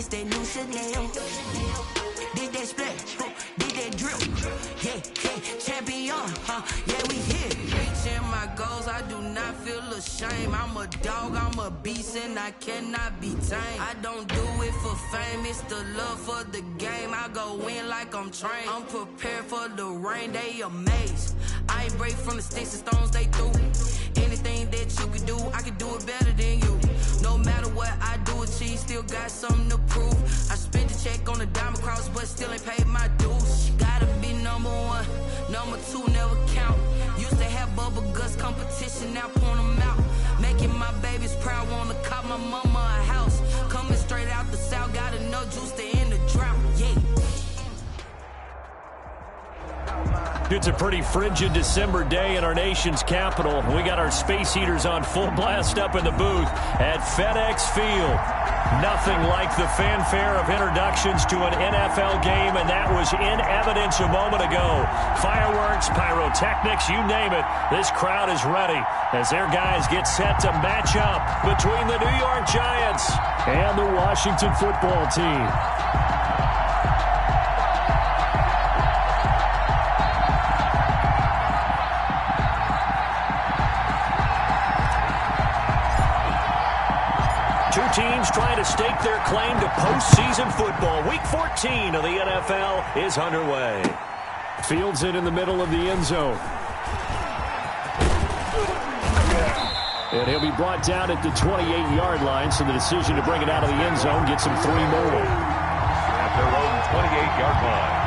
this that new Chanel. Did that splash, did that drip. Yeah, champion, yeah, we here. Reaching my goals, I do not feel ashamed. I'm a dog, I'm a beast, and I cannot be tamed. I don't do it for fame, it's the love for the game. I go in like I'm trained. I'm prepared for the rain, they amazed. I ain't break from the sticks and stones they threw. Anything that you can do, I can do it better than you. No matter what I do achieve, still got something to prove. I spent the check on the diamond cross, but still ain't paid my dues. Gotta be number one, number two never count. Used to have bubble guts competition, now point them out. Making my babies proud, wanna cop my mama a house. Coming straight out the south, got enough juice to end the drought, yeah. It's a pretty frigid December day in our nation's capital. We got our space heaters on full blast up in the booth at FedEx Field. Nothing like the fanfare of introductions to an NFL game, and that was in evidence a moment ago. Fireworks, pyrotechnics, you name it. This crowd is ready as their guys get set to match up between the New York Giants and the Washington football team. Two teams trying to stake their claim to postseason football. Week 14 of the NFL is underway. Fields it in the middle of the end zone. And he'll be brought down at the 28-yard line, so the decision to bring it out of the end zone gets him 3 more. At their own 28-yard line.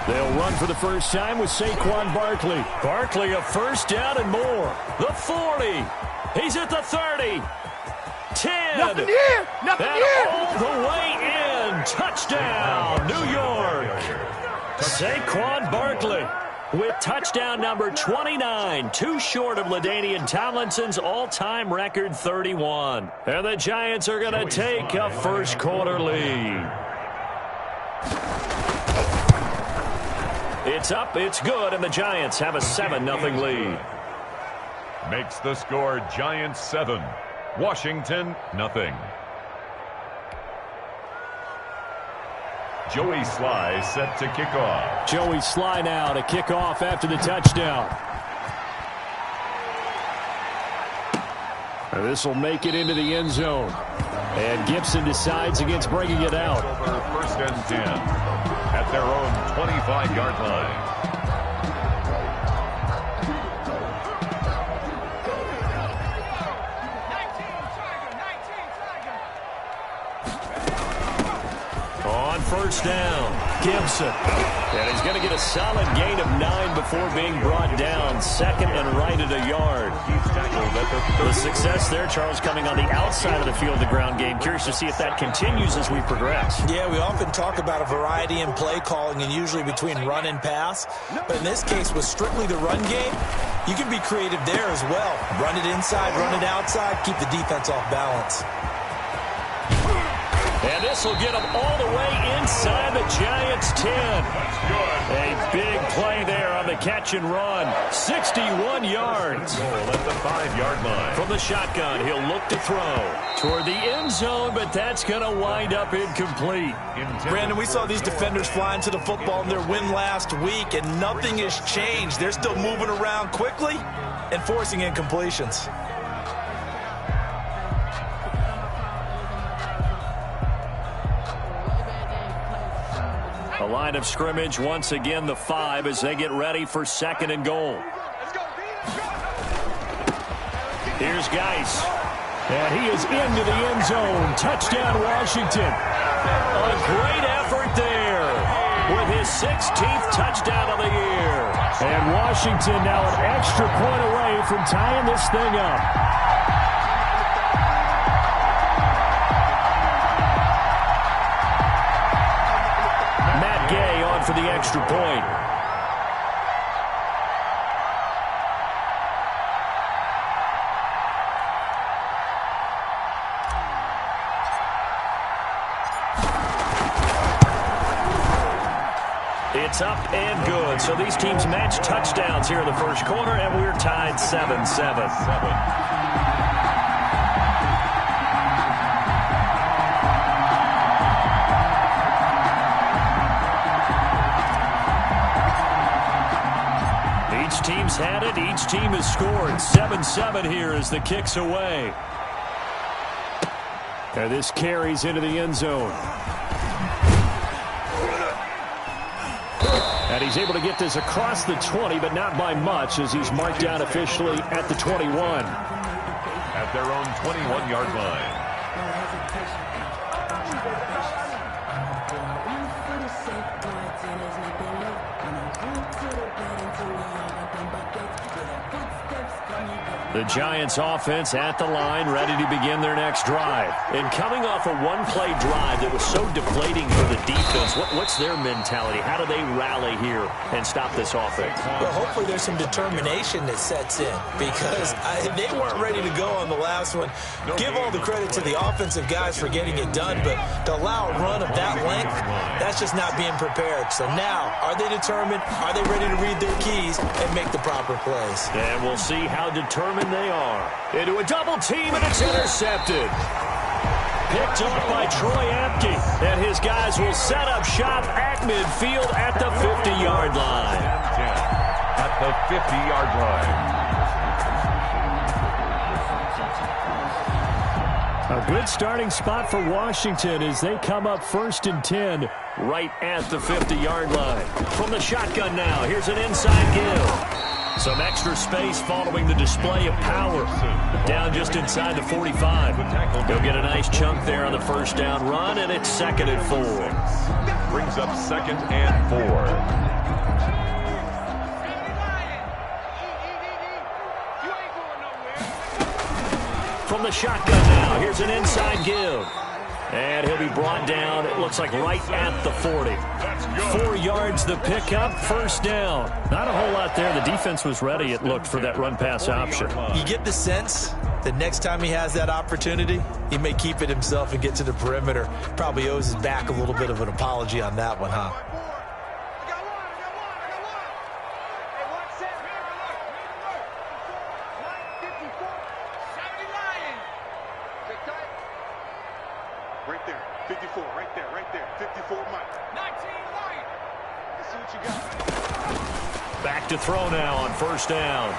They'll run for the first time with Saquon Barkley. Barkley a first down and more. The 40. He's at the 30. 10. Nothing here. Nothing and here. all the way in. Touchdown, New York. Saquon Barkley with touchdown number 29. Too short of LaDainian Tomlinson's all-time record 31. And the Giants are going to take a first quarter lead. It's up, it's good, and the Giants have a 7-0 lead. Makes the score Giants 7, Washington 0. Joey Sly set to kick off. Joey Sly now to kick off after the touchdown. This will make it into the end zone. And Gibson decides against bringing it out. Over first and 10 at their own 25-yard line. On first down, Gibson. And he's going to get a solid gain of 9 before being brought down. Second and right at a yard. He's tackled at the success there, Charles, coming on the outside of the field, the ground game. Curious to see if that continues as we progress. Yeah, we often talk about a variety in play calling and usually between run and pass. But in this case, with strictly the run game, you can be creative there as well. Run it inside, run it outside, keep the defense off balance. And this will get them all the way inside the Giants' 10. That's good. A big play there on the catch and run. 61 yards. Goal at the 5-yard line. From the shotgun, he'll look to throw toward the end zone, but that's going to wind up incomplete. Brandon, we saw these defenders flying to the football in their win last week, and nothing has changed. They're still moving around quickly and forcing incompletions. A line of scrimmage, once again the 5 as they get ready for second and goal. Here's Geis. And he is into the end zone. Touchdown, Washington. A great effort there with his 16th touchdown of the year. And Washington now an extra point away from tying this thing up. For the extra point. It's up and good. So these teams match touchdowns here in the first quarter, and we're tied 7-7. Each team's had it. Each team has scored. 7-7 here as the kick's away. And this carries into the end zone. And he's able to get this across the 20, but not by much, as he's marked down officially at the 21. At their own 21-yard line. The Giants offense at the line, ready to begin their next drive. And coming off a one-play drive that was so deflating for the defense, what's their mentality? How do they rally here and stop this offense? Well, hopefully there's some determination that sets in, because they weren't ready to go on the last one. Give all the credit to the offensive guys for getting it done, but to allow a run of that length, that's just not being prepared. So now, are they determined? Are they ready to read their keys and make the proper plays? And we'll see how determined they are. Into a double team, and it's intercepted. Picked off by Troy Apke. And his guys will set up shop at midfield at the 50-yard line. At the 50-yard line. A good starting spot for Washington as they come up 1st and 10 right at the 50-yard line. From the shotgun now, here's an inside give. Some extra space following the display of power. Down just inside the 45. They'll get a nice chunk there on the first down run, and it's 2nd and 4. Brings up 2nd and 4. From the shotgun now, here's an inside give. And he'll be brought down, it looks like right at the 40. 4 yards the pickup, 1st down. Not a whole lot there. The defense was ready, it looked, for that run-pass option. You get the sense that next time he has that opportunity, he may keep it himself and get to the perimeter. Probably owes his back a little bit of an apology on that one, huh? Right there, 54, right there, 54 Mike. 19 Mike. Let's see what you got. Back to throw now on 1st down.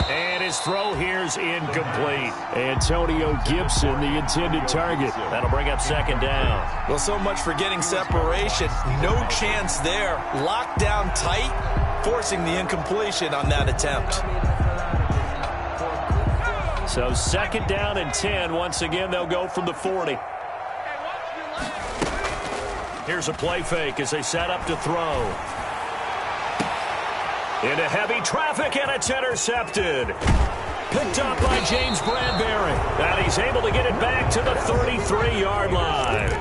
And his throw here's incomplete. Antonio Gibson, the intended target. That'll bring up 2nd down. Well, so much for getting separation. No chance there. Locked down tight, forcing the incompletion on that attempt. So 2nd down and 10. Once again, they'll go from the 40. Here's a play fake as they set up to throw. Into heavy traffic, and it's intercepted. Picked up by James Bradbury. And he's able to get it back to the 33-yard line.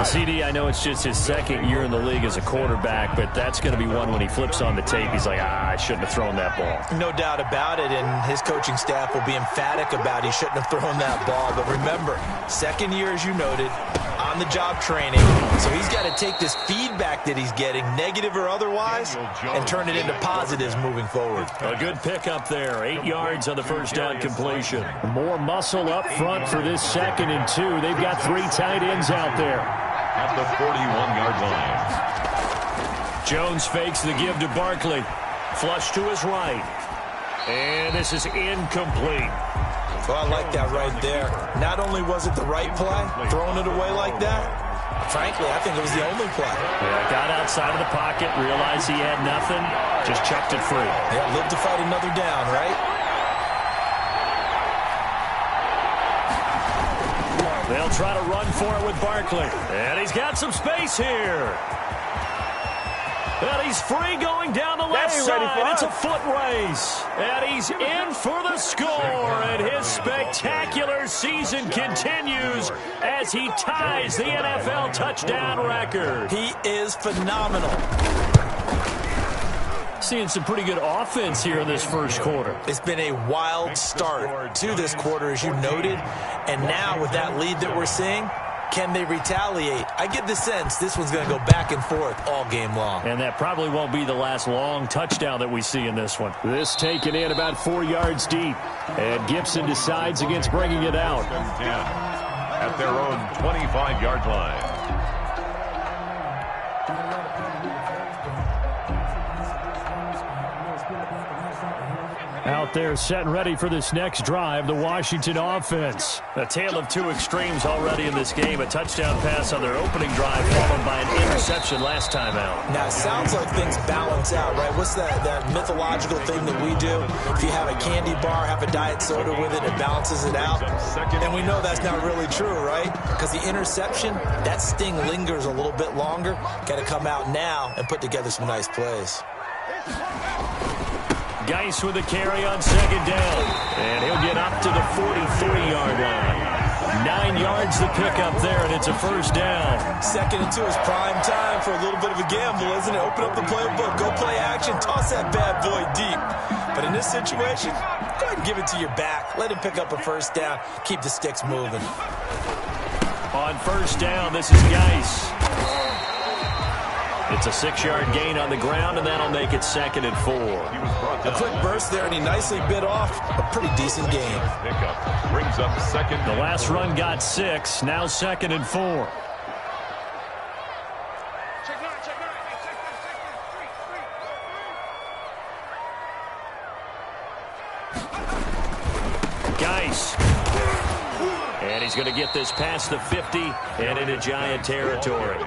CD, I know it's just his 2nd year in the league as a quarterback, but that's going to be one when he flips on the tape. He's like, I shouldn't have thrown that ball. No doubt about it, and his coaching staff will be emphatic about he shouldn't have thrown that ball. But remember, 2nd year, as you noted, on-the-job training. So he's got to take this feedback that he's getting, negative or otherwise, and turn it into positives moving forward. A good pickup there. 8 yards on the first down completion. More muscle up front for this 2nd and 2. They've got 3 tight ends out there. At the 41-yard line. Jones fakes the give to Barkley. Flush to his right. And this is incomplete. Well, I like that right there. Not only was it the right play, throwing it away like that, frankly, I think it was the only play. Yeah, got outside of the pocket, realized he had nothing, just chucked it free. Yeah, live to fight another down, right? They'll try to run for it with Barkley. And he's got some space here. And he's free going down the left side. It's a foot race. And he's in for the score. And his spectacular season continues as he ties the NFL touchdown record. He is phenomenal. Seeing some pretty good offense here in this first quarter. It's been a wild start to this quarter, as you noted. And now with that lead that we're seeing, Can they retaliate? I get the sense this one's going to go back and forth all game long. And that probably won't be the last long touchdown that we see in this one. This taken in about 4 yards deep. And Gibson decides against bringing it out. 10 at their own 25-yard line. Out there set and ready for this next drive, the Washington offense. A tale of two extremes already in this game. A touchdown pass on their opening drive followed by an interception last time out. Now, it sounds like things balance out, right? What's that mythological thing that we do? If you have a candy bar, have a diet soda with it, it balances it out. And we know that's not really true, right? Because the interception, that sting lingers a little bit longer. Got to come out now and put together some nice plays. Geis with a carry on second down. And he'll get up to the 43-yard line. 9 yards to pick up there, and it's a first down. 2nd and 2 is prime time for a little bit of a gamble, isn't it? Open up the playbook, go play action, toss that bad boy deep. But in this situation, go ahead and give it to your back. Let him pick up a first down. Keep the sticks moving. On first down, this is Geis. It's a 6-yard gain on the ground, and that'll make it 2nd and 4. A quick burst there, and he nicely bit off a pretty decent game. Pickup brings up 2nd. The last run got 6, now 2nd and 4. Geis. And he's going to get this past the 50 and into Giant territory.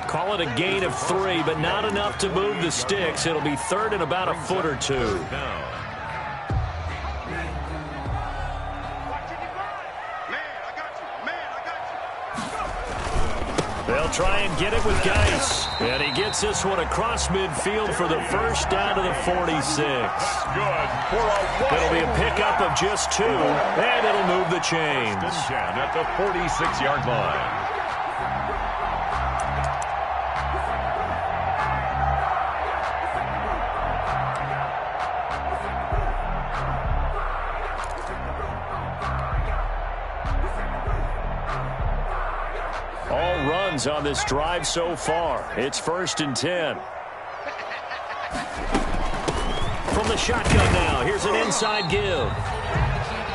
Call it a gain of 3, but not enough to move the sticks. It'll be 3rd and about a foot or 2. They'll try and get it with Geis. And he gets this one across midfield for the first down to the 46. It'll be a pickup of just 2, and it'll move the chains. At the 46-yard line. All runs on this drive so far. It's 1st and 10. From the shotgun now, here's an inside give.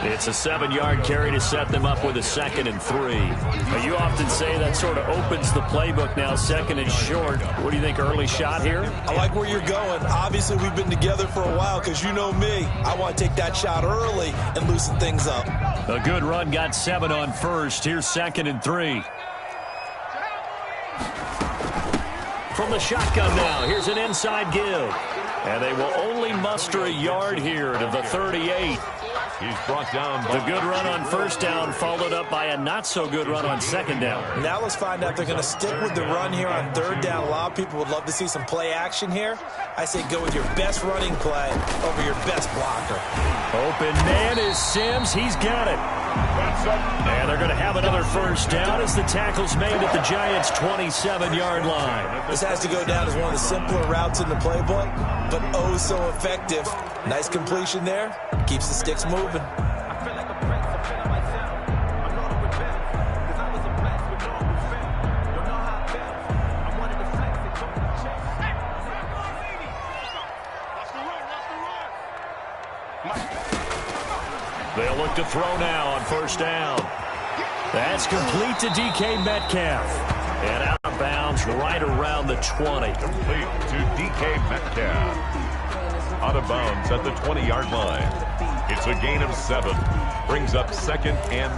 It's a 7-yard carry to set them up with a 2nd and 3. Now, you often say that sort of opens the playbook now, 2nd and short. What do you think, early shot here? I like where you're going. Obviously, we've been together for a while because you know me. I want to take that shot early and loosen things up. A good run got 7 on first. Here's 2nd and 3. From the shotgun now, here's an inside give. And they will only muster a yard here to the 38. He's brought down. The good run on first down followed up by a not-so-good run on second down. Now let's find out if they're going to stick with the run here on 3rd down. A lot of people would love to see some play action here. I say go with your best running play over your best blocker. Open man is Sims. He's got it. And they're going to have another first down as the tackle's made at the Giants' 27-yard line. This has to go down as one of the simpler routes in the playbook, but oh so effective. Nice completion there. Keeps the sticks moving. They'll look to throw now on first down. That's complete to DK Metcalf. And out of bounds right around the 20. Complete to DK Metcalf. Out of bounds at the 20-yard line. It's a gain of 7. Brings up 2nd and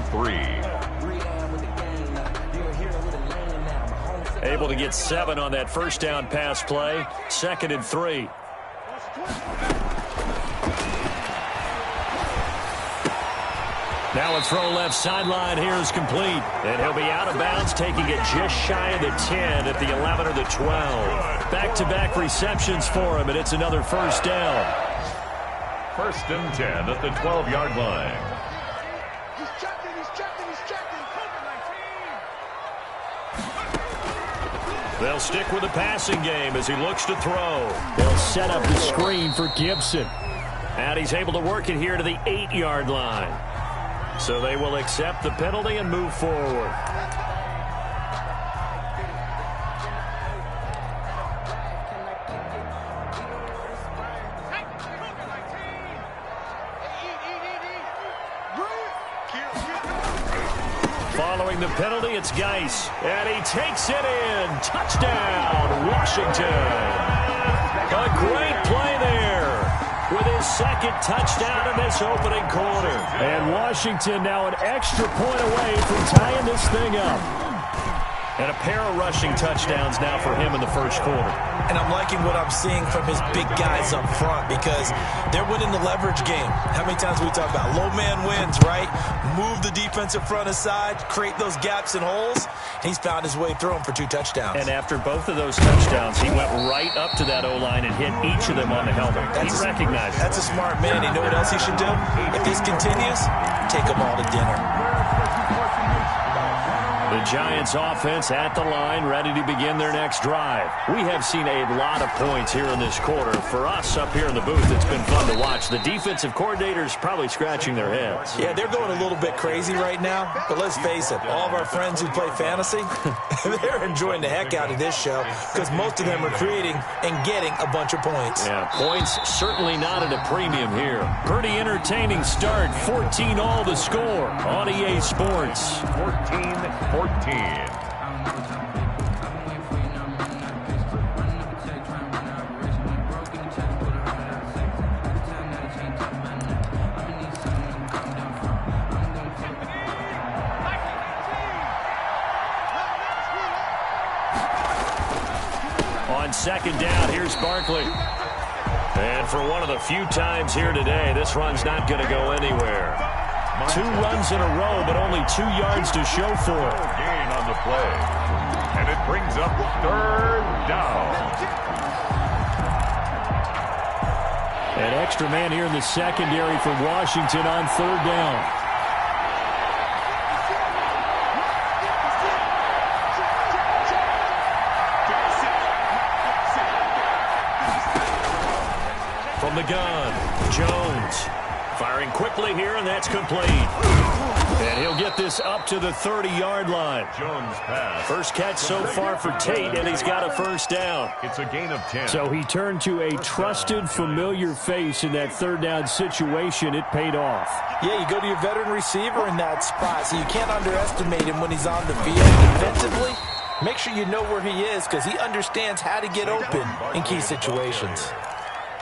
3. Able to get 7 on that first down pass play. 2nd and 3. Now a throw left sideline here is complete. And he'll be out of bounds, taking it just shy of the 10 at the 11 or the 12. Back-to-back receptions for him, and it's another first down. 1st and 10 at the 12-yard line. He's checking. They'll stick with the passing game as he looks to throw. They'll set up the screen for Gibson. And he's able to work it here to the 8-yard line. So they will accept the penalty and move forward. Following the penalty, it's Geis. And he takes it in. Touchdown, Washington. A great play there with his second touchdown in this opening quarter. And Washington now an extra point away from tying this thing up. And a pair of rushing touchdowns now for him in the first quarter. And I'm liking what I'm seeing from his big guys up front because they're winning the leverage game. How many times we talk about low man wins, right? Move the defensive front aside, create those gaps and holes. He's found his way through them for 2 touchdowns. And after both of those touchdowns, he went right up to that O-line and hit each of them on the helmet. He recognized it. That's a smart man. You know what else he should do? If this continues, take them all to dinner. The Giants offense at the line, ready to begin their next drive. We have seen a lot of points here in this quarter. For us up here in the booth, it's been fun to watch. The defensive coordinators probably scratching their heads. Yeah, they're going a little bit crazy right now. But let's face it, all of our friends who play fantasy, they're enjoying the heck out of this show because most of them are creating and getting a bunch of points. Yeah, points certainly not at a premium here. Pretty entertaining start. 14-all the score on EA Sports. 14-14. On second down, here's Barkley. And for one of the few times here today, this run's not going to go anywhere. 2 runs in a row, but only 2 yards to show for it. Gain on the play. And it brings up 3rd down. An extra man here in the secondary for Washington on 3rd down. From the gun, Jones. Firing quickly here, and that's complete. And he'll get this up to the 30-yard line. Jones pass. First catch so far for Tate, and he's got a first down. It's a gain of 10. So he turned to a trusted, familiar face in that 3rd down situation. It paid off. Yeah, you go to your veteran receiver in that spot, so you can't underestimate him when he's on the field. Defensively, make sure you know where he is because he understands how to get open in key situations.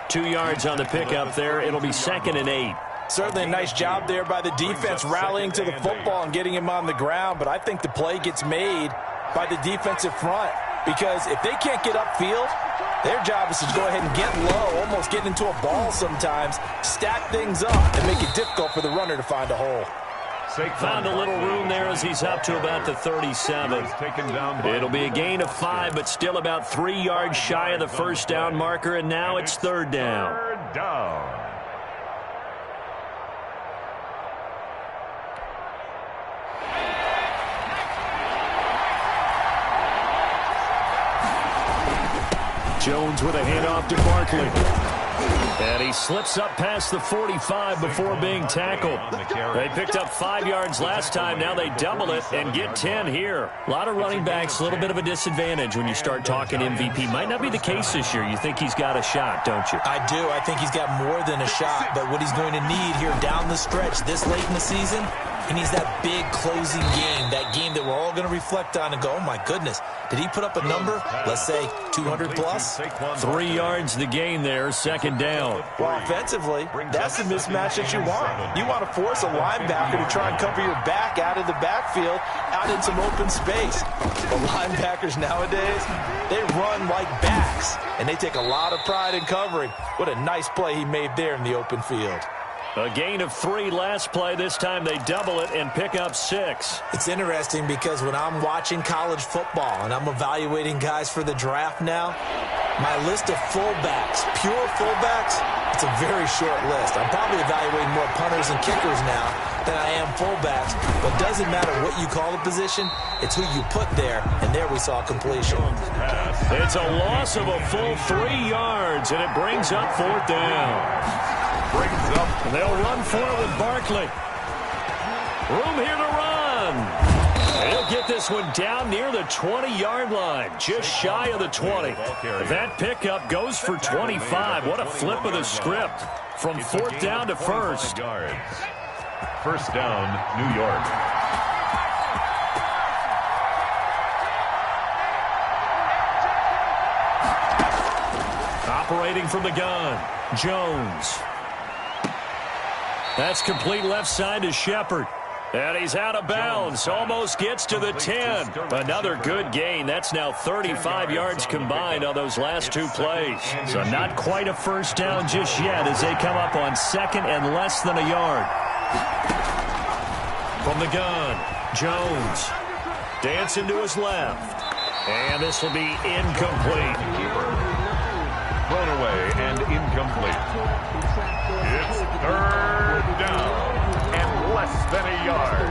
2 yards on the pickup there. It'll be 2nd and 8. Certainly a nice job there by the defense rallying to the football and getting him on the ground, but I think the play gets made by the defensive front because if they can't get upfield, their job is to go ahead and get low, almost get into a ball sometimes, stack things up, and make it difficult for the runner to find a hole. Found a little room there as he's up to about the 37. It'll be a gain of 5, but still about 3 yards shy of the first down marker, and now it's 3rd down. 3rd down. Jones with a handoff to Barkley. And he slips up past the 45 before being tackled. They picked up 5 yards last time. Now they double it and get 10 here. A lot of running backs, a little bit of a disadvantage when you start talking MVP. Might not be the case this year. You think he's got a shot, don't you? I do. I think he's got more than a shot. But what he's going to need here down the stretch this late in the season, he needs that big closing game, that game that we're all going to reflect on and go, oh, my goodness, did he put up a number, let's say, 200 plus? 3 yards the gain there, 2nd down. Well, offensively, that's the mismatch that you want. You want to force a linebacker to try and cover your back out of the backfield, out in some open space. But linebackers nowadays, they run like backs, and they take a lot of pride in covering. What a nice play he made there in the open field. A gain of 3 last play. This time they double it and pick up 6. It's interesting because when I'm watching college football and I'm evaluating guys for the draft now, my list of fullbacks, pure fullbacks, it's a very short list. I'm probably evaluating more punters and kickers now than I am fullbacks, but it doesn't matter what you call the position, it's who you put there, and there we saw completion. It's a loss of a full 3 yards, and it brings up 4th down. And they'll run for it with Barkley. Room here to run. He'll get this one down near the 20-yard line, just shy of the 20. That pickup goes for 25. What a flip of the script from 4th down to 1st. 1st down, New York. Operating from the gun, Jones. That's complete left side to Shepard. And he's out of bounds. Almost gets to the 10. Another good gain. That's now 35 yards combined on those last two plays. So not quite a first down just yet as they come up on second and less than a yard. From the gun, Jones. Dancing to his left. And this will be incomplete. Thrown away and incomplete. It's third down and less than a yard.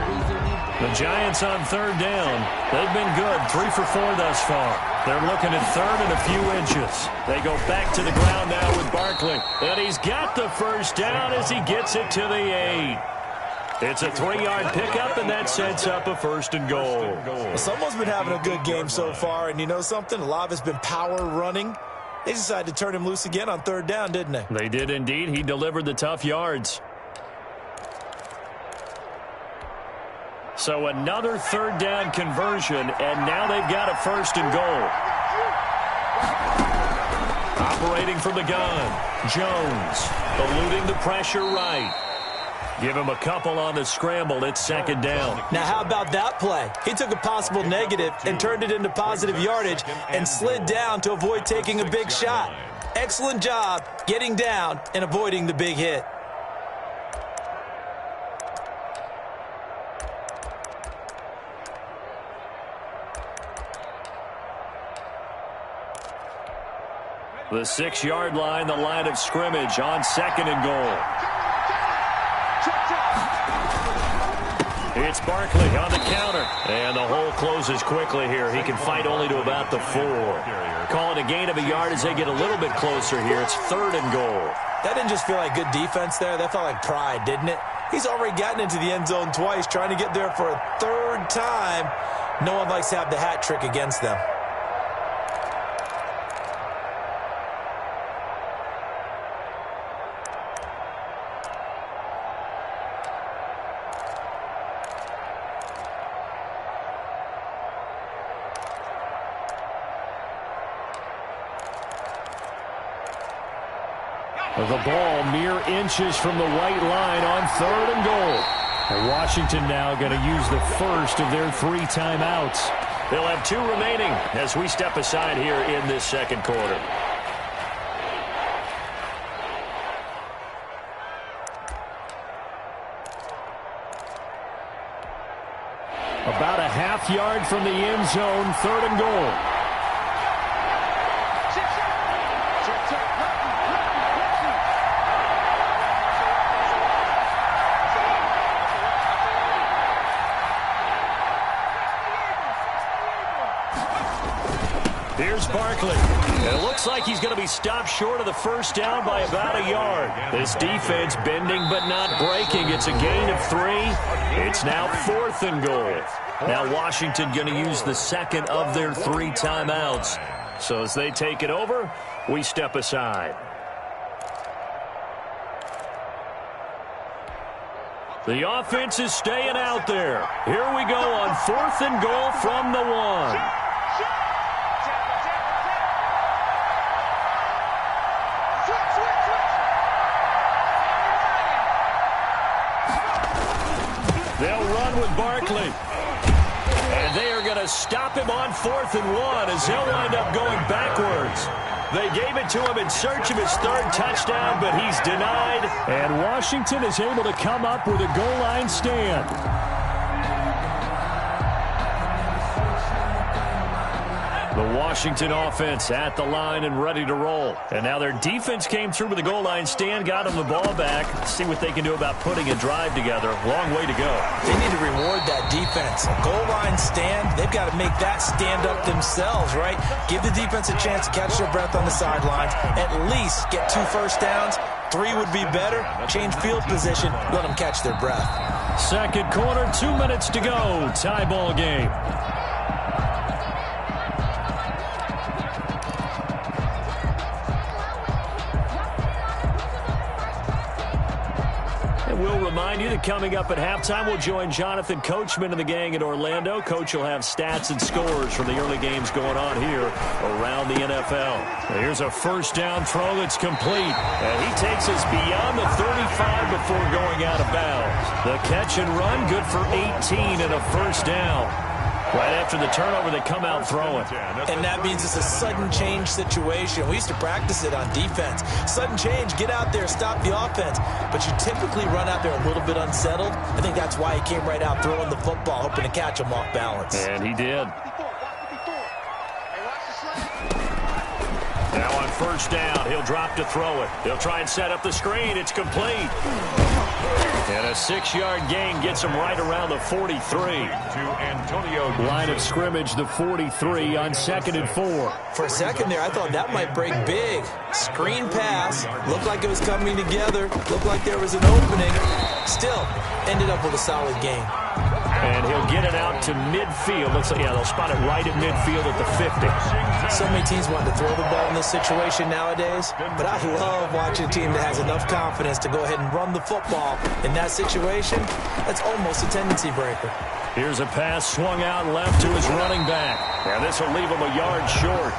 The Giants on third down. They've been good, 3 for 4 thus far. They're looking at third and a few inches. They go back to the ground now with Barkley. And he's got the first down as he gets it to the 8. It's a 3-yard pickup, and that sets up a first and goal. Well, someone's been having a good game so far, and you know something? A lot of it's been power running. They decided to turn him loose again on third down, didn't they? They did indeed. He delivered the tough yards. So another third down conversion, and now they've got a first and goal. Operating from the gun, Jones, eluding the pressure right. Give him a couple on the scramble. It's second down. Now, how about that play? He took a possible negative and turned it into positive yardage and slid down to avoid taking a big shot. Excellent job getting down and avoiding the big hit. The 6-yard line, the line of scrimmage on second and goal. It's Barkley on the counter. And the hole closes quickly here. He can fight only to about the 4. Call it a gain of a yard as they get a little bit closer here. It's third and goal. That didn't just feel like good defense there. That felt like pride, didn't it? He's already gotten into the end zone twice, trying to get there for a third time. No one likes to have the hat trick against them. The ball mere inches from the white line on third and goal. And Washington now going to use the first of their 3 timeouts. They'll have 2 remaining as we step aside here in this second quarter. About a half yard from the end zone, third and goal. Here's Barkley. It looks like he's going to be stopped short of the first down by about a yard. This defense bending but not breaking. It's a gain of 3. It's now fourth and goal. Now Washington going to use the second of their 3 timeouts. So as they take it over, we step aside. The offense is staying out there. Here we go on fourth and goal from the 1. They'll run with Barkley. And they are going to stop him on 4th and 1 as he'll wind up going backwards. They gave it to him in search of his 3rd touchdown, but he's denied. And Washington is able to come up with a goal line stand. The Washington offense at the line and ready to roll. And now their defense came through with the goal line stand, got them the ball back. See what they can do about putting a drive together. Long way to go. They need to reward that defense. A goal line stand, they've got to make that stand up themselves, right? Give the defense a chance to catch their breath on the sidelines. At least get 2 first downs. 3 would be better. Change field position. Let them catch their breath. Second quarter, 2 minutes to go. Tie ball game. And we'll remind you that coming up at halftime, we'll join Jonathan Coachman and the gang in Orlando. Coach will have stats and scores from the early games going on here around the NFL. Here's a first down throw that's complete. And he takes us beyond the 35 before going out of bounds. The catch and run, good for 18 and a first down. Right after the turnover, they come out throwing. And that means it's a sudden change situation. We used to practice it on defense. Sudden change, get out there, stop the offense. But you typically run out there a little bit unsettled. I think that's why he came right out throwing the football, hoping to catch him off balance. And he did. Now on first down, he'll drop to throw it. He'll try and set up the screen. It's complete. And a 6-yard gain gets him right around the 43. Line of scrimmage, the 43 on 2nd and 4. For a second there, I thought that might break big. Screen pass. Looked like it was coming together. Looked like there was an opening. Still, ended up with a solid gain. And he'll get it out to midfield. Looks like, yeah, they'll spot it right at midfield at the 50. So many teams want to throw the ball in this situation nowadays, but I love watching a team that has enough confidence to go ahead and run the football. In that situation, that's almost a tendency breaker. Here's a pass swung out left to his running back. And this will leave him a yard short.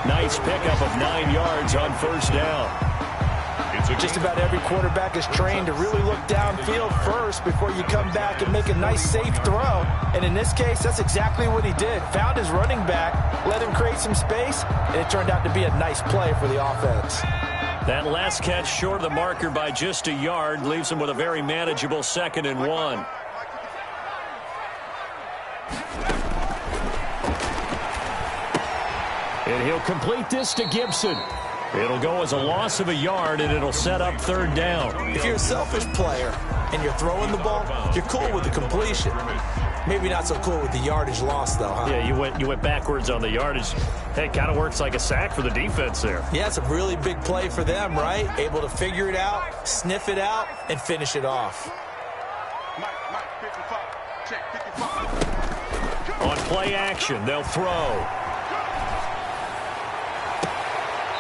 Nice pickup of 9 yards on first down. Just about every quarterback is trained to really look downfield first before you come back and make a nice, safe throw. And in this case, that's exactly what he did. Found his running back, let him create some space, and it turned out to be a nice play for the offense. That last catch short of the marker by just a yard leaves him with a very manageable 2nd and 1. And he'll complete this to Gibson. It'll go as a loss of a yard, and it'll set up 3rd down. If you're a selfish player and you're throwing the ball, you're cool with the completion. Maybe not so cool with the yardage loss, though, huh? Yeah, you went backwards on the yardage. Hey, it kind of works like a sack for the defense there. Yeah, it's a really big play for them, right? Able to figure it out, sniff it out, and finish it off. On play action, they'll throw.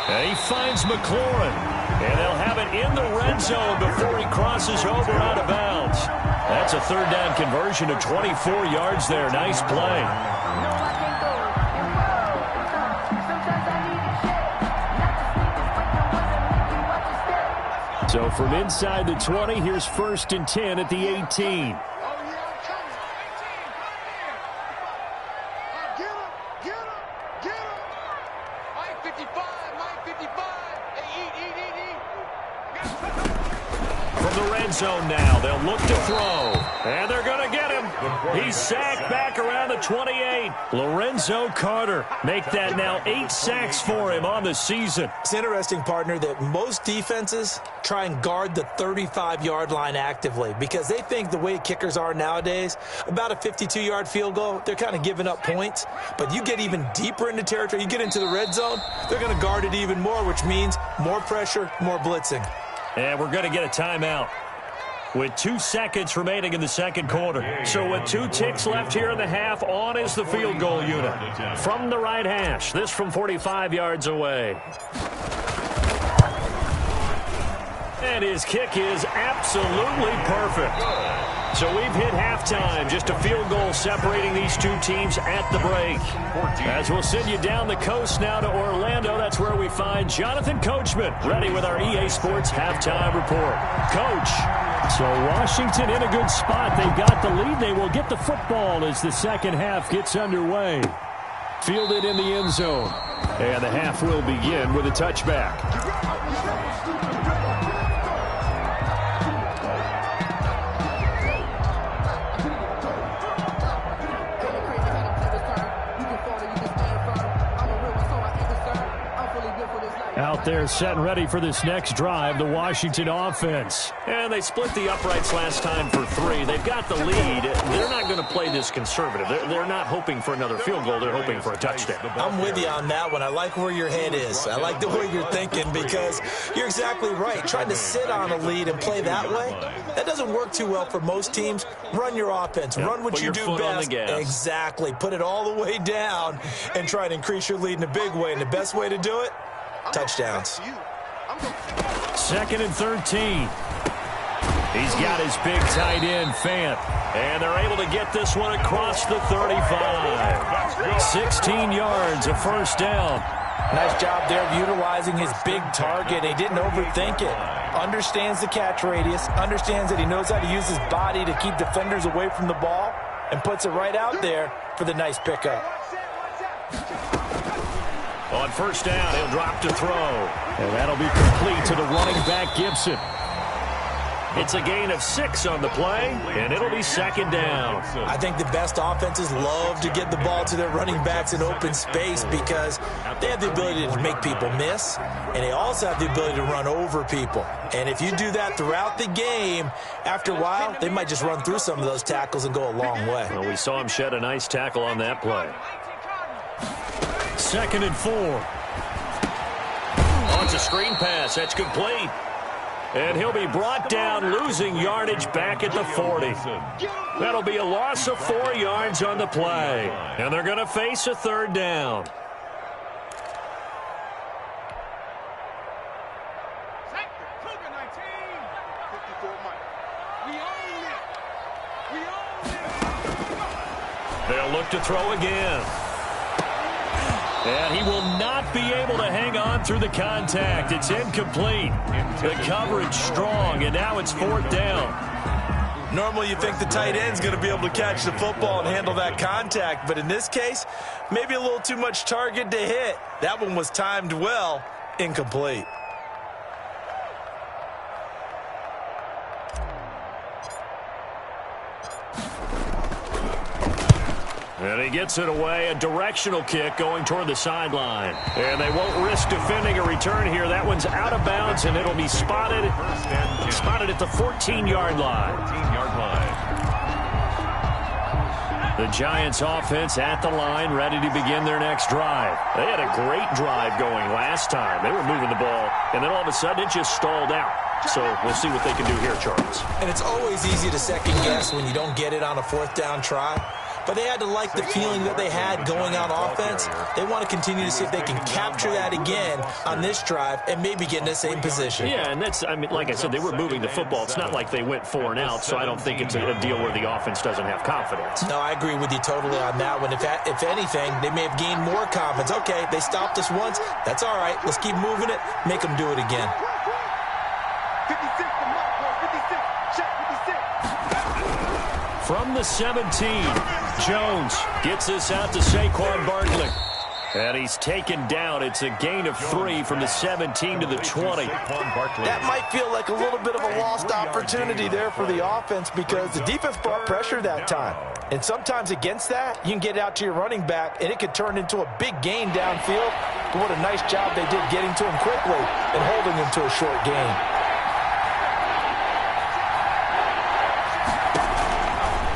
And he finds McLaurin. And they'll have it in the red zone before he crosses over out of bounds. That's a 3rd down conversion of 24 yards there. Nice play. So from inside the 20, here's 1st and 10 at the 18. Zone now. They'll look to throw. And they're going to get him. He's sacked back around the 28. Lorenzo Carter. Make that now 8 sacks for him on the season. It's interesting, partner, that most defenses try and guard the 35-yard line actively because they think the way kickers are nowadays, about a 52-yard field goal, they're kind of giving up points. But you get even deeper into territory, you get into the red zone, they're going to guard it even more, which means more pressure, more blitzing. And we're going to get a timeout with 2 seconds remaining in the 2nd quarter. So with 2 ticks left here in the half, on is the field goal unit. From the right hash, this from 45 yards away. And his kick is absolutely perfect. So we've hit halftime. Just a field goal separating these two teams at the break. As we'll send you down the coast now to Orlando, that's where we find Jonathan Coachman, ready with our EA Sports halftime report. Coach, so Washington in a good spot. They've got the lead. They will get the football as the 2nd half gets underway. Fielded in the end zone. And the half will begin with a touchback. Out there set and ready for this next drive, the Washington offense. And they split the uprights last time for 3. They've got the lead. They're not going to play this conservative. They're not hoping for another field goal. They're hoping for a touchdown. I'm with you on that one. I like where your head is. I like the way you're thinking because you're exactly right. Trying to sit on a lead and play that way, that doesn't work too well for most teams. Run your offense. Yeah, run what you do best. Exactly. Put it all the way down and try to increase your lead in a big way. And the best way to do it, touchdowns. 2nd and 13. He's got his big tight end, Fant. And they're able to get this one across the 35. 16 yards, a first down. Nice job there of utilizing his big target. He didn't overthink it. Understands the catch radius. Understands that he knows how to use his body to keep defenders away from the ball. And puts it right out there for the nice pickup. On first down, he'll drop to throw. And that'll be complete to the running back, Gibson. It's a gain of 6 on the play, and it'll be second down. I think the best offenses love to get the ball to their running backs in open space because they have the ability to make people miss, and they also have the ability to run over people. And if you do that throughout the game, after a while, they might just run through some of those tackles and go a long way. Well, we saw him shed a nice tackle on that play. 2nd and 4. Oh, it's a screen pass. That's complete. And he'll be brought down, losing yardage back at the 40. That'll be a loss of 4 yards on the play. And they're going to face a third down. They'll look to throw again. And he will not be able to hang on through the contact. It's incomplete. The coverage strong, and now it's 4th down. Normally you think the tight end's going to be able to catch the football and handle that contact, but in this case, maybe a little too much target to hit. That one was timed well, incomplete. And he gets it away, a directional kick going toward the sideline. And they won't risk defending a return here. That one's out of bounds, and it'll be spotted at the 14-yard line. 14-yard line. The Giants offense at the line, ready to begin their next drive. They had a great drive going last time. They were moving the ball, and then all of a sudden it just stalled out. So we'll see what they can do here, Charles. And it's always easy to second guess when you don't get it on a 4th down try. But they had to like the feeling that they had going on offense. They want to continue to see if they can capture that again on this drive and maybe get in the same position. Yeah, and that's, I mean, like I said, they were moving the football. It's not like they went 4 and out, so I don't think it's a deal where the offense doesn't have confidence. No, I agree with you totally on that one. If anything, they may have gained more confidence. Okay, they stopped us once. That's all right. Let's keep moving it. Make them do it again. 56, the mark, 56, check 56. From the 17, Jones gets this out to Saquon Barkley. And he's taken down. It's a gain of 3 from the 17 to the 20. That might feel like a little bit of a lost opportunity there for the offense because the defense brought pressure that time. And sometimes against that, you can get out to your running back, and it could turn into a big gain downfield. But what a nice job they did getting to him quickly and holding him to a short gain.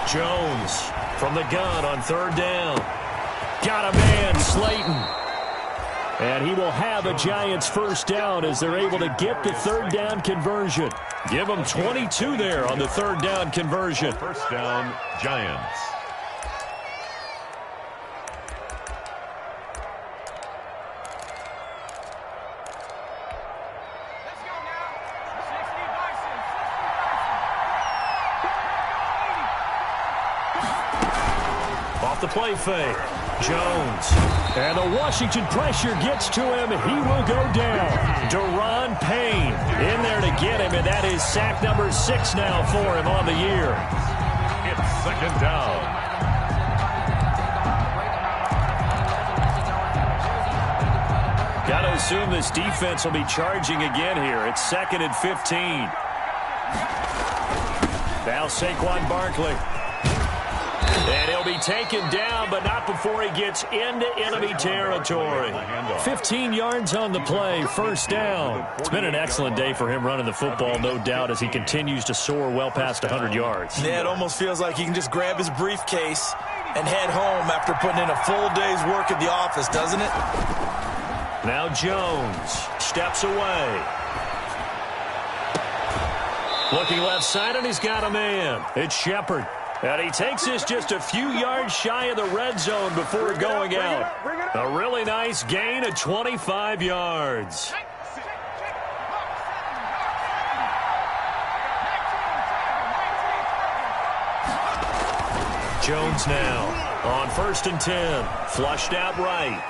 Jones from the gun on 3rd down. Got a man, Slayton. And he will have a Giants first down as they're able to get the 3rd down conversion. Give them 22 there on the 3rd down conversion. First down, Giants. Off the play fake. Jones. And the Washington pressure gets to him. He will go down. Deron Payne in there to get him, and that is sack number 6 now for him on the year. It's 2nd down. Got to assume this defense will be charging again here. It's 2nd and 15. Now Saquon Barkley. And he'll be taken down, but not before he gets into enemy territory. 15 yards on the play, first down. It's been an excellent day for him running the football, no doubt, as he continues to soar well past 100 yards. Yeah, it almost feels like he can just grab his briefcase and head home after putting in a full day's work at the office, doesn't it? Now Jones steps away. Looking left side, and he's got a man. It's Shepard. And he takes this just a few yards shy of the red zone before going out. A really nice gain of 25 yards. Jones now on 1st and 10. Flushed out right.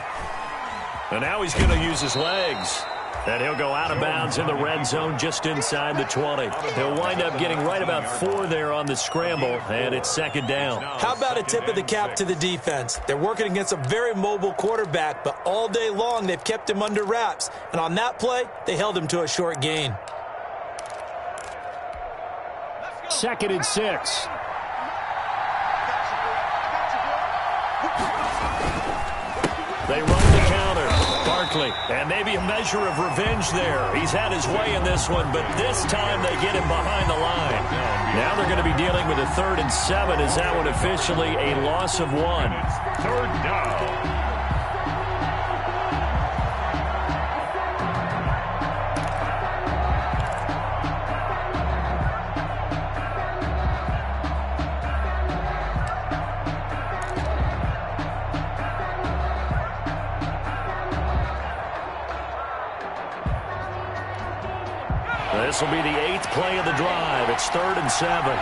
And now he's going to use his legs. And he'll go out of bounds in the red zone just inside the 20. He'll wind up getting right about 4 there on the scramble, and it's 2nd down. How about a tip of the cap to the defense? They're working against a very mobile quarterback, but all day long they've kept him under wraps. And on that play, they held him to a short gain. 2nd and 6. They run the counter. Barkley, and maybe a measure of revenge there. He's had his way in this one, but this time they get him behind the line. Now they're going to be dealing with a 3rd and 7. Is that one officially a loss of 1? 3rd down. This will be the 8th play of the drive. It's 3rd and 7.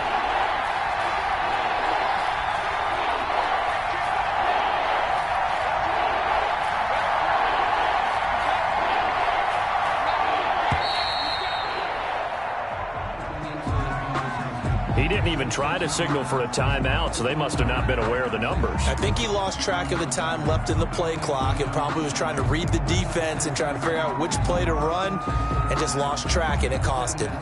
He didn't even try to signal for a timeout, so they must have not been aware of the numbers. I think he lost track of the time left in the play clock and probably was trying to read the defense and trying to figure out which play to run and just lost track, and it cost him.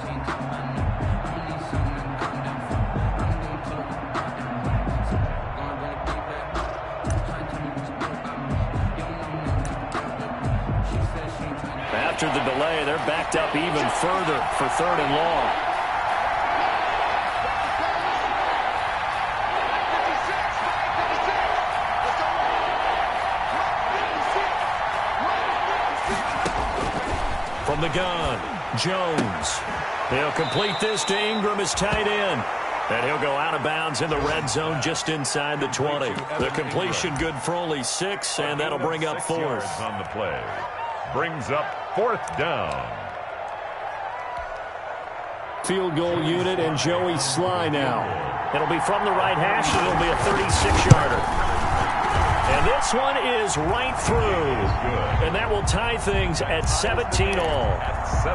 After the delay, they're backed up even further for 3rd and long. From the gun, Jones. He'll complete this to Ingram as tight end. And he'll go out of bounds in the red zone just inside the 20. The completion good for only 6, and that'll bring up 4th. On the play. Brings up 4th down. Field goal unit and Joey Sly now. It'll be from the right hash, and it'll be a 36-yarder. And this one is right through. And that will tie things at 17 all.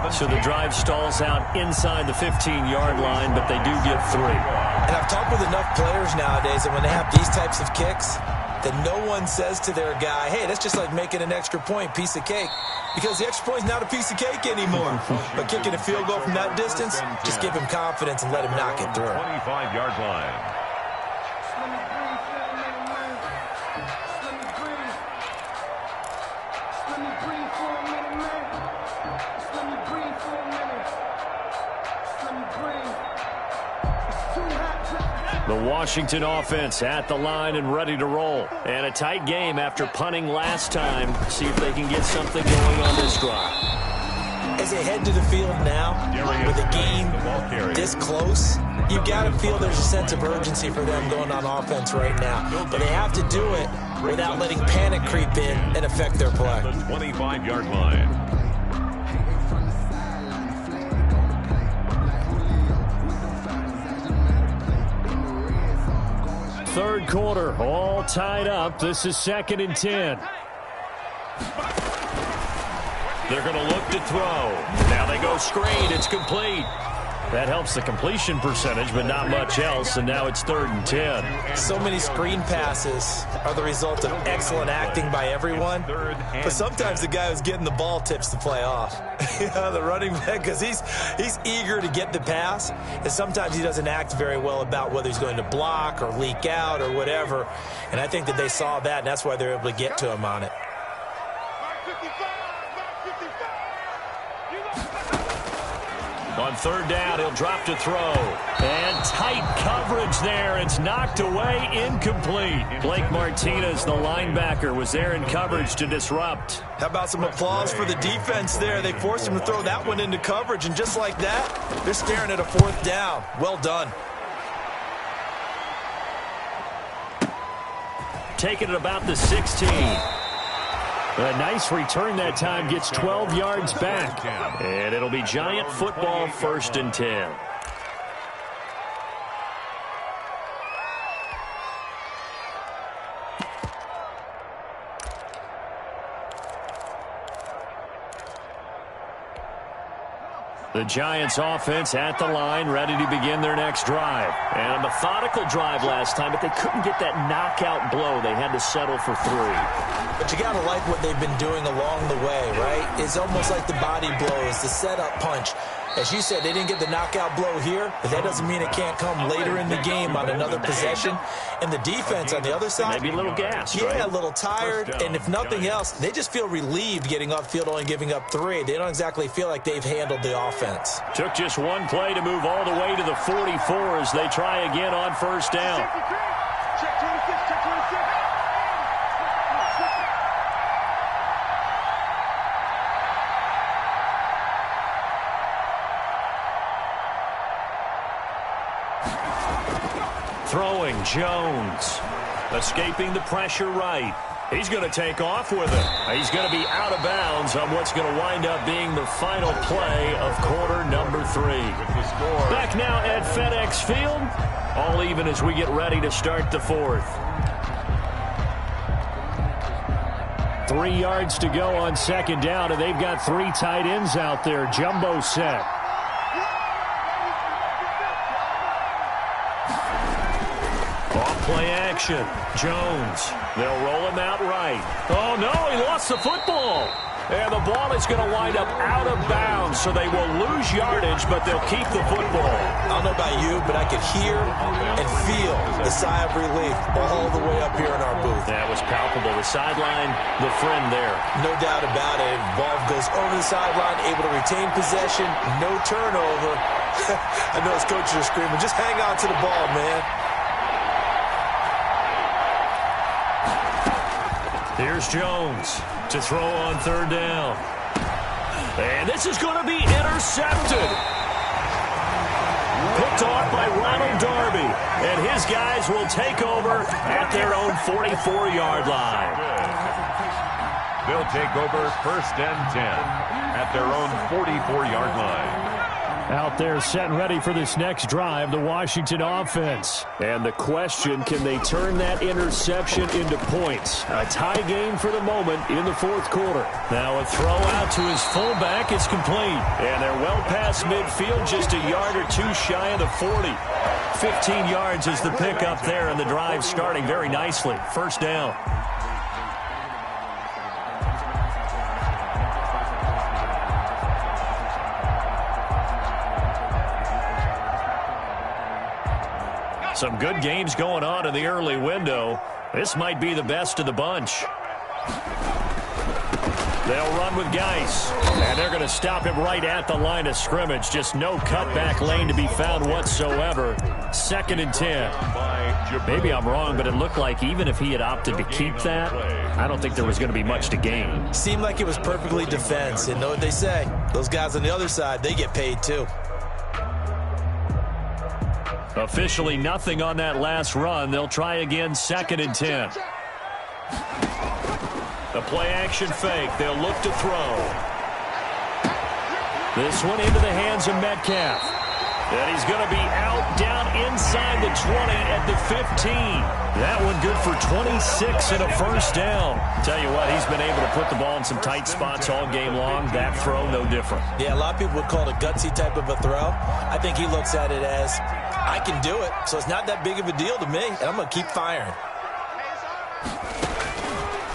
So the drive stalls out inside the 15-yard line, but they do get 3. And I've talked with enough players nowadays that when they have these types of kicks, that no one says to their guy, hey, that's just like making an extra point, piece of cake. Because the extra point is not a piece of cake anymore. But kicking a field goal from that distance, just give him confidence and let him knock it through. 25-yard line. The Washington offense at the line and ready to roll. And a tight game after punting last time. See if they can get something going on this drive. As they head to the field now, with a game this close, you got to feel there's a sense of urgency for them going on offense right now. But they have to do it without letting panic creep in and affect their play. The 25-yard line. Third quarter, all tied up. This is 2nd and 10. They're going to look to throw. Now they go screen. It's complete. That helps the completion percentage, but not much else, and now it's 3rd and 10. So many screen passes are the result of excellent acting by everyone, but sometimes the guy who's getting the ball tips the play off. The running back, because he's eager to get the pass, and sometimes he doesn't act very well about whether he's going to block or leak out or whatever, and I think that they saw that, and that's why they're able to get to him on it. On 3rd down, he'll drop to throw. And tight coverage there. It's knocked away, incomplete. Blake Martinez, the linebacker, was there in coverage to disrupt. How about some applause for the defense there? They forced him to throw that one into coverage, and just like that, they're staring at a 4th down. Well done. Taking it about the 16. A nice return that time, gets 12 yards back. And it'll be Giant football, 1st and 10. The Giants offense at the line, ready to begin their next drive. And a methodical drive last time, but they couldn't get that knockout blow. They had to settle for 3. But you got to like what they've been doing along the way, right? It's almost like the body blows, the setup punch. As you said, they didn't get the knockout blow here, but that doesn't mean it can't come later in the game on another possession. And the defense on the other side, maybe a little gas, yeah, right? A little tired. And if nothing else, they just feel relieved getting upfield, only giving up 3. They don't exactly feel like they've handled the offense. Took just one play to move all the way to the 44 as they try again on first down. Check 26, check 26. Throwing Jones. Escaping the pressure right. He's going to take off with it. He's going to be out of bounds on what's going to wind up being the final play of quarter number 3. Back now at FedEx Field. All even as we get ready to start the 4th. 3 yards to go on second down, and they've got 3 tight ends out there. Jumbo set. Play action. Jones. They'll roll him out right. Oh, no, he lost the football. And the ball is going to wind up out of bounds, so they will lose yardage, but they'll keep the football. I don't know about you, but I could hear and feel the sigh of relief all the way up here in our booth. That was palpable. The sideline, the friend there. No doubt about it. Ball goes over the sideline, able to retain possession, no turnover. I know his coaches are screaming, just hang on to the ball, man. Here's Jones to throw on third down. And this is going to be intercepted. Picked off by Ronald Darby. And his guys will take over at their own 44-yard line. They'll take over 1st and 10 at their own 44-yard line. Out there set and ready for this next drive, the Washington offense. And the question, can they turn that interception into points? A tie game for the moment in the 4th quarter. Now a throw out to his fullback is complete. And they're well past midfield, just a yard or 2 shy of the 40. 15 yards is the pickup there, and the drive starting very nicely. First down. Some good games going on in the early window. This might be the best of the bunch. They'll run with Geis. And they're going to stop him right at the line of scrimmage. Just no cutback lane to be found whatsoever. 2nd and 10. Maybe I'm wrong, but it looked like even if he had opted to keep that, I don't think there was going to be much to gain. Seemed like it was perfectly defense. And know what they say? Those guys on the other side, they get paid too. Officially nothing on that last run. They'll try again, 2nd and 10. The play-action fake. They'll look to throw. This one into the hands of Metcalf. And he's going to be out down inside the 20 at the 15. That one good for 26 and a first down. Tell you what, he's been able to put the ball in some tight spots all game long. That throw, no different. Yeah, a lot of people would call it a gutsy type of a throw. I think he looks at it as, I can do it, so it's not that big of a deal to me, and I'm going to keep firing.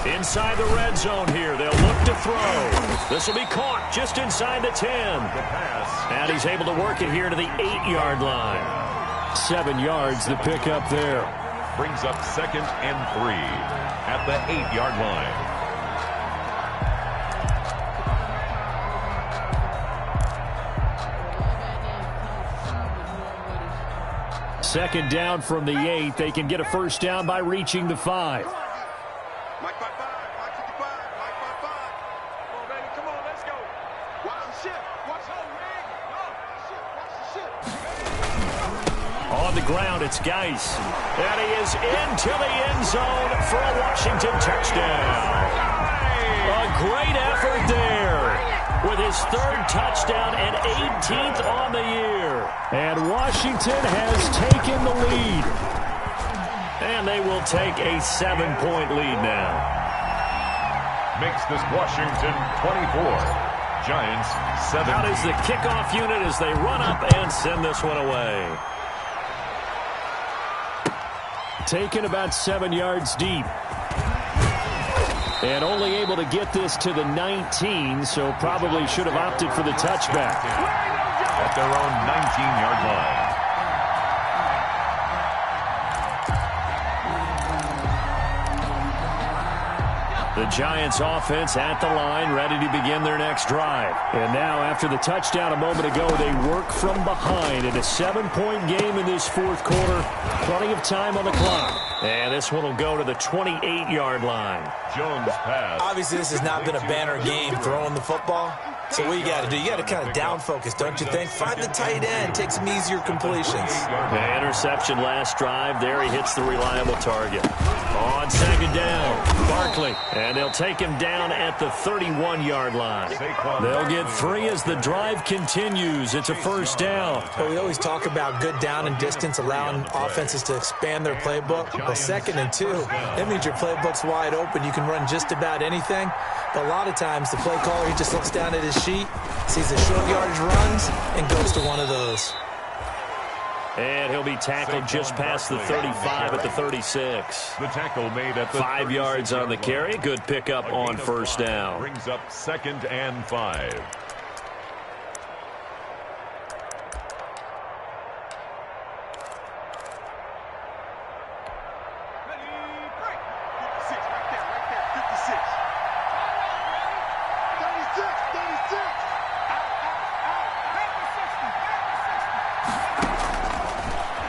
Inside the red zone here. They'll look to throw. This will be caught just inside the 10. And he's able to work it here to the 8-yard line. 7 yards, the pickup there. Brings up 2nd and 3 at the 8-yard line. Second down from the 8. They can get a first down by reaching the 5. Mike 5-5, Mike 55, Mike 5-5. Come on, baby, come on, let's go. Watch the ship, watch home, man. Watch the ship. On the ground, it's Geis. And he is into the end zone for a Washington touchdown. A great effort there with his 3rd touchdown and 18th on the year. And Washington has taken the lead. And they will take a 7-point lead now. Makes this Washington 24 Giants 7. Out is the kickoff unit as they run up and send this one away. Taken about 7 yards deep. And only able to get this to the 19, so probably should have opted for the touchback. At their own 19-yard line. The Giants offense at the line, ready to begin their next drive. And now, after the touchdown a moment ago, they work from behind in a 7-point game in this fourth quarter. Plenty of time on the clock. And this one will go to the 28-yard line. Jones pass. Obviously, this has not been a banner game throwing the football. So what you got to do, you got to kind of down focus, don't you think? Find the tight end, take some easier completions. The interception last drive. There he hits the reliable target. On second down, Barkley. And they'll take him down at the 31-yard line. They'll get 3 as the drive continues. It's a first down. Well, we always talk about good down and distance, allowing offenses to expand their playbook. Well, 2nd and 2, that means your playbook's wide open. You can run just about anything. But a lot of times, the play caller, he just looks down at his sheet, sees the short yardage runs, and goes to one of those. And he'll be tackled just past the 35 at the 36. The tackle made at the 5 yards on the carry. Good pickup on first down. Brings up 2nd and 5.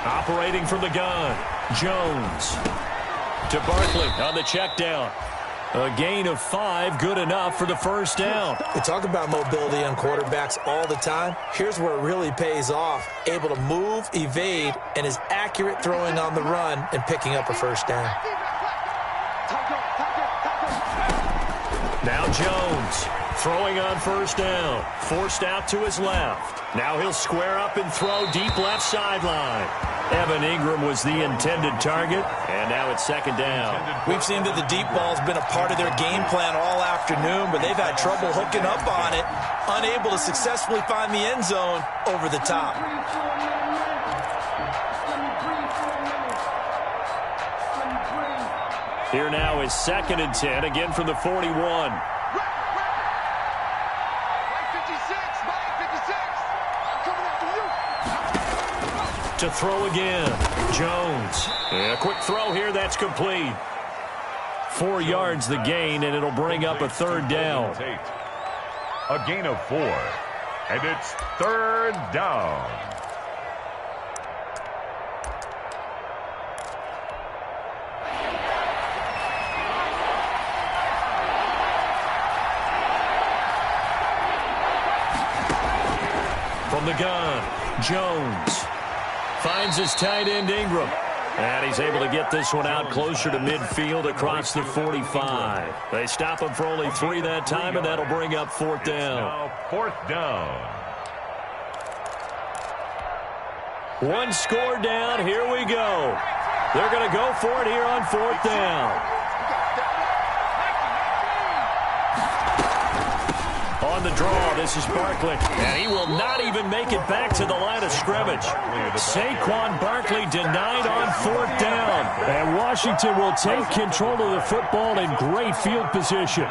Operating from the gun, Jones to Barkley on the check down. A gain of 5, good enough for the first down. We talk about mobility on quarterbacks all the time. Here's where it really pays off. Able to move, evade, and is accurate throwing on the run and picking up a first down. Now Jones throwing on first down. Forced out to his left. Now he'll square up and throw deep left sideline. Evan Ingram was the intended target, and now it's second down. We've seen that the deep ball's been a part of their game plan all afternoon, but they've had trouble hooking up on it, unable to successfully find the end zone over the top. Here now is 2nd and 10, again from the 41. To throw again, Jones. And a quick throw here, that's complete. 4 yards the gain, and it'll bring up a third down. A gain of 4, and it's 3rd down. From the gun, Jones finds his tight end, Ingram. And he's able to get this one out closer to midfield across the 45. They stop him for only 3 that time, and that'll bring up 4th down. Now 4th down. 1 score down. Here we go. They're going to go for it here on 4th down. On the draw, this is Barkley, and he will not even make it back to the line of scrimmage. Saquon Barkley denied on 4th down, and Washington will take control of the football in great field position.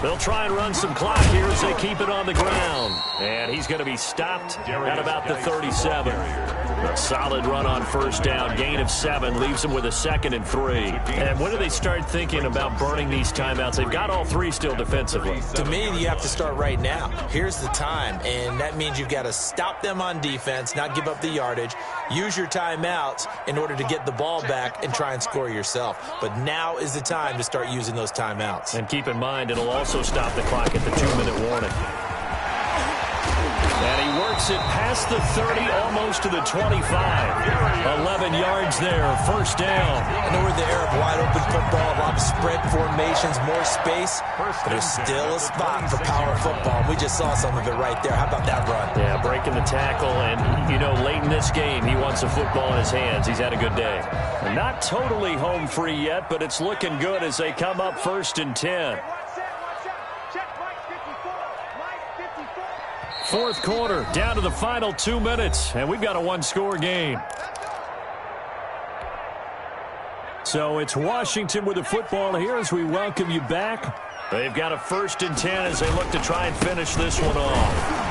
They'll try and run some clock here as they keep it on the ground. And he's going to be stopped at about the 37. A solid run on first down. Gain of 7 leaves them with a 2nd and 3. And when do they start thinking about burning these timeouts? They've got all 3 still defensively. To me, you have to start right now. Here's the time, and that means you've got to stop them on defense, not give up the yardage, use your timeouts in order to get the ball back and try and score yourself. But now is the time to start using those timeouts. And keep in mind, it'll also stop the clock at the 2-minute warning. And he works works it past the 30, almost to the 25. 11 yards there, first down. I know we're in the era of wide-open football, a lot of spread formations, more space, but there's still a spot for power football. We just saw some of it right there. How about that run? Yeah, breaking the tackle, and, you know, late in this game, he wants the football in his hands. He's had a good day. Not totally home free yet, but it's looking good as they come up 1st and 10. Fourth quarter, down to the final 2 minutes, and we've got a one-score game. So it's Washington with the football here as we welcome you back. They've got a 1st and 10 as they look to try and finish this one off.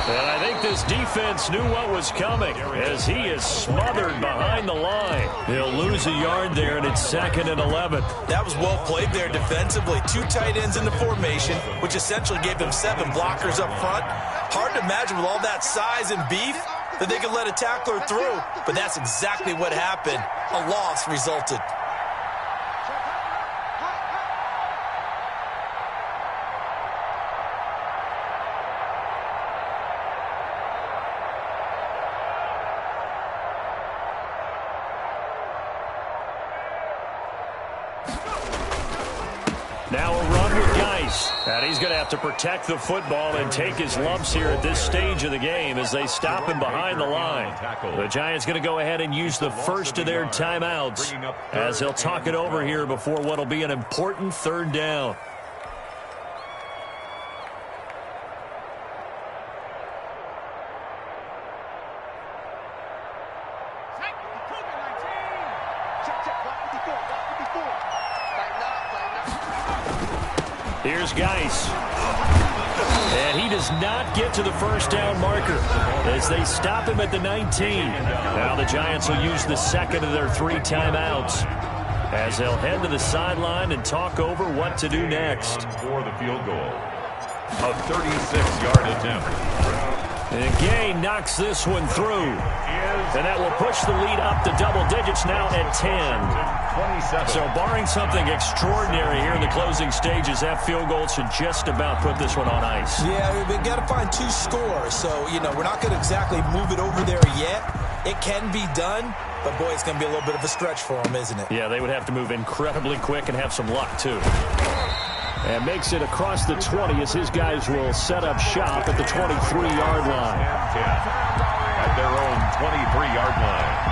And I think this defense knew what was coming as he is smothered behind the line. He'll lose a yard there, and it's 2nd and 11. That was well played there defensively. 2 tight ends in the formation, which essentially gave them 7 blockers up front. Hard to imagine with all that size and beef that they could let a tackler through, but that's exactly what happened. A loss resulted. Now a run with Geis. And he's going to have to protect the football and take his lumps here at this stage of the game as they stop him behind the line. The Giants going to go ahead and use the first of their timeouts as they'll talk it over here before what will be an important 3rd down. Here's Geis. And he does not get to the first down marker as they stop him at the 19. Now the Giants will use the 2nd of their 3 timeouts as they'll head to the sideline and talk over what to do next. For the field goal. A 36-yard attempt. And Gay knocks this one through. And that will push the lead up to double digits now at 10. 27. So barring something extraordinary here in the closing stages, that field goal should just about put this one on ice. Yeah, we've got to find 2 scores. So, you know, we're not going to exactly move it over there yet. It can be done, but, boy, it's going to be a little bit of a stretch for them, isn't it? Yeah, they would have to move incredibly quick and have some luck, too. And makes it across the 20 as his guys will set up shop at the 23-yard line. At their own 23-yard line.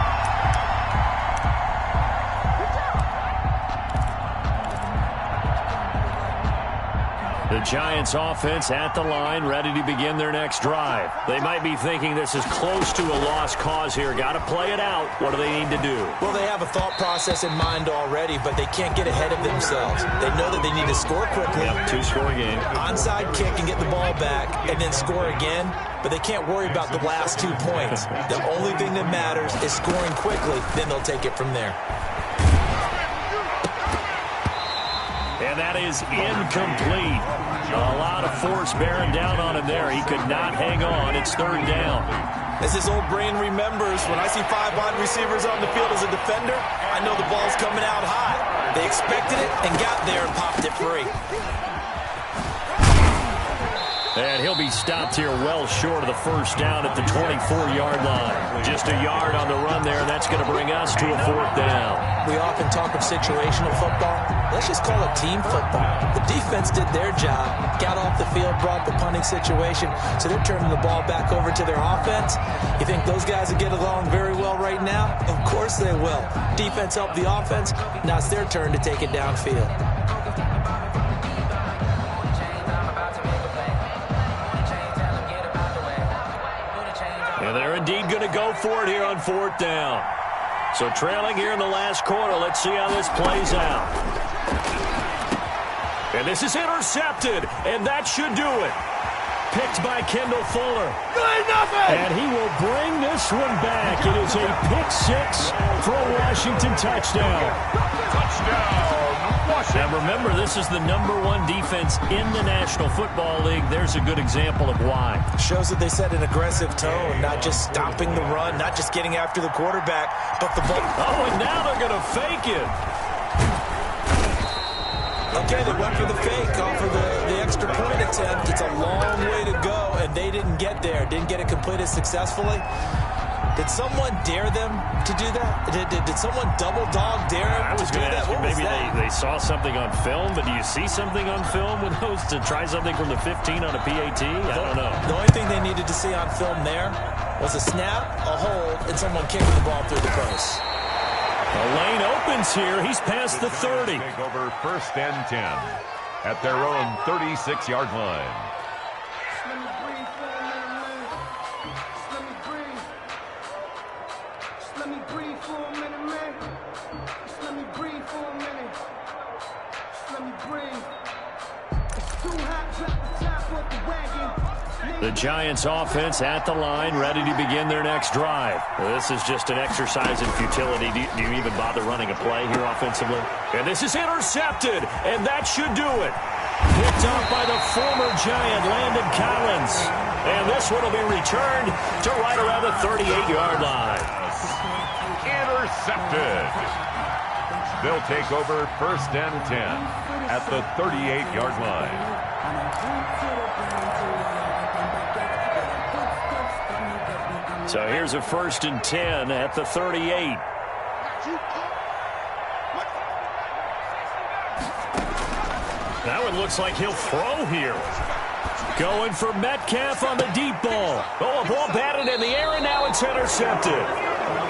The Giants offense at the line, ready to begin their next drive. They might be thinking this is close to a lost cause here. Got to play it out. What do they need to do? Well, they have a thought process in mind already, but they can't get ahead of themselves. They know that they need to score quickly. Yep, 2-score game. Onside kick and get the ball back and then score again, but they can't worry about the last 2 points. The only thing that matters is scoring quickly, then they'll take it from there. And that is incomplete. A lot of force bearing down on him there. He could not hang on. It's 3rd down. As his old brain remembers, when I see 5 wide receivers on the field as a defender, I know the ball's coming out high. They expected it and got there and popped it free. And he'll be stopped here well short of the first down at the 24-yard line. Just a yard on the run there, and that's going to bring us to a 4th down. We often talk of situational football. Let's just call it team football. The defense did their job, got off the field, brought the punting situation, so they're turning the ball back over to their offense. You think those guys will get along very well right now? Of course they will. Defense helped the offense. Now it's their turn to take it downfield. And they're indeed going to go for it here on 4th down. So trailing here in the last quarter. Let's see how this plays out. And this is intercepted, and that should do it. Picked by Kendall Fuller. Good nothing! And he will bring this one back. It is a pick-6 for a Washington touchdown. Touchdown, Washington. And remember, this is the #1 defense in the National Football League. There's a good example of why. Shows that they set an aggressive tone, not just stopping the run, not just getting after the quarterback, but the ball. Oh, and now they're going to fake it. Okay, they went for the fake off of the extra point attempt. It's a long way to go, and when they didn't get there, didn't get it completed successfully, did someone dare them to do that? Did someone double dog dare them to do that? What was maybe that? They saw something on film, but do you see something on film with those to try something from the 15 on a PAT? I don't know. The only thing they needed to see on film there was a snap, a hold, and someone kicking the ball through the post. The lane opens here. He's past the 30. Take over 1st and 10 at their own 36-yard line. The Giants offense at the line, ready to begin their next drive. This is just an exercise in futility. Do you even bother running a play here offensively? And this is intercepted, and that should do it. Picked off by the former Giant, Landon Collins. And this one will be returned to right around the 38-yard line. Intercepted. They'll take over 1st and 10 at the 38-yard line. So here's a 1st and 10 at the 38. That one looks like he'll throw here. Going for Metcalf on the deep ball. Oh, a ball batted in the air, and now it's intercepted.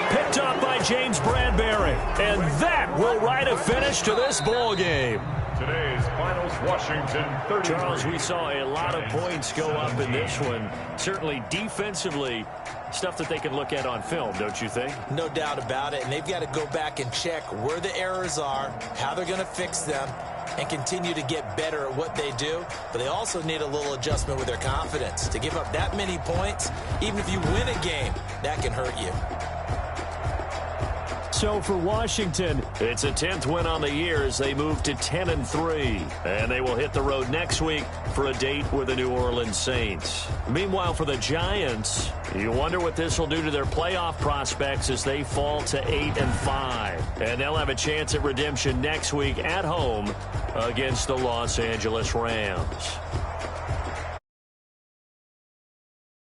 Picked up by James Bradbury. And that will write a finish to this ball game. Today's finals, Washington 33. Charles, we saw a lot of points go up in this one. Certainly defensively, stuff that they can look at on film, don't you think? No doubt about it. And they've got to go back and check where the errors are, how they're going to fix them, and continue to get better at what they do. But they also need a little adjustment with their confidence. To give up that many points, even if you win a game, that can hurt you. So for Washington, it's a 10th win on the year as they move to 10-3. And they will hit the road next week for a date with the New Orleans Saints. Meanwhile, for the Giants, you wonder what this will do to their playoff prospects as they fall to 8-5. And they'll have a chance at redemption next week at home against the Los Angeles Rams.